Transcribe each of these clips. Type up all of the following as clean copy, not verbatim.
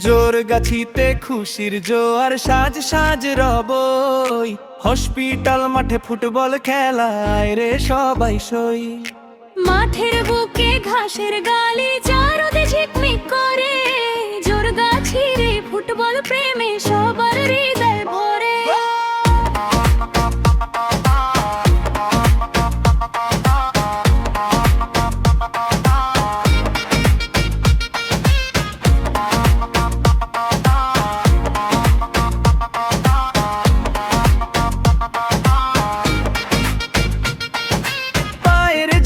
জোর গাছিতে খুশির জোয়ার সাজ সাজ রবই, হসপিটাল মাঠে ফুটবল খেলায় রে সবাই সই। মাঠের বুকে ঘাসের গালি চারদে ঝিকমিক করে, জোর গাছির এই ফুটবল প্রেমে সবার হৃদয় ভরে।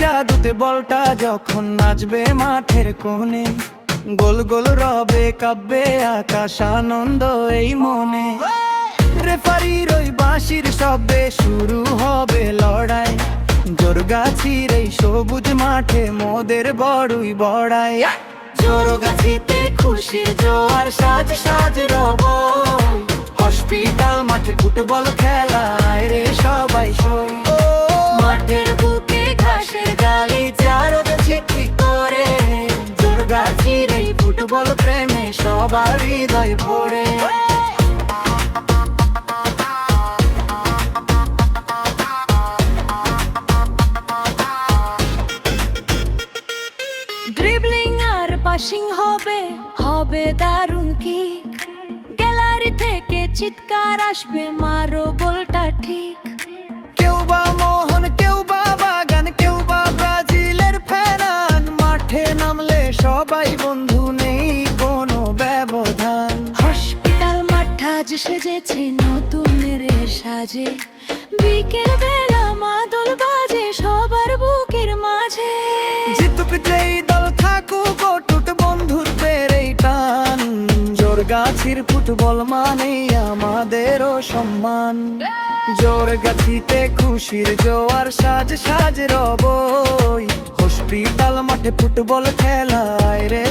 জাদুতে বলটা যখন নাচবে মাঠের কোণে, গোল গোল রবে কাব্যে আকাশ আনন্দ এই মনে। রেফারির ওই বাঁশির শব্দে শুরু হবে লড়াই, জোরগাছির এই সবুজ মাঠে মোদের বড়ই বড়াই। জোরগাছিতে খুশির জোয়ার সাজ সাজ রব, হসপিটাল মাঠে ফুটবল খেলায় রে সবাই সই। মাঠের বুকে ঘাসের গালি চারদে ঝিকমিক করে, জোরগাছির এই ফুটবল প্রেমে সবার হৃদয় ভরে। ড্রিবলিং আর পাসিং হবে, হবে দারুণ কিক, গ্যালারি থেকে চিৎকার আসবে মারো বলটা ঠিক। কেউ বা মোহন, কেউ বা বাগান, কেউ বা ব্রাজিলের ফ্যান, মাঠে নামলে সবাই বন্ধু, নেই কোনো ব্যবধান। হসপিটাল মাঠ আজ সেজেছে নতুন রে সাজে, বিকেল বেলা মাদল বাজে সবার বুকের মাঝে। জিতুক যেই দল থাকুক অটুট বন্ধুত্বের এই টান, জোরগাছির ফুটবল মানে আমাদেরও সম্মান। জোরগাছিতে খুশির জোয়ার সাজ সাজ রবই, হসপিটাল মাঠে ফুটবল খেলায় রে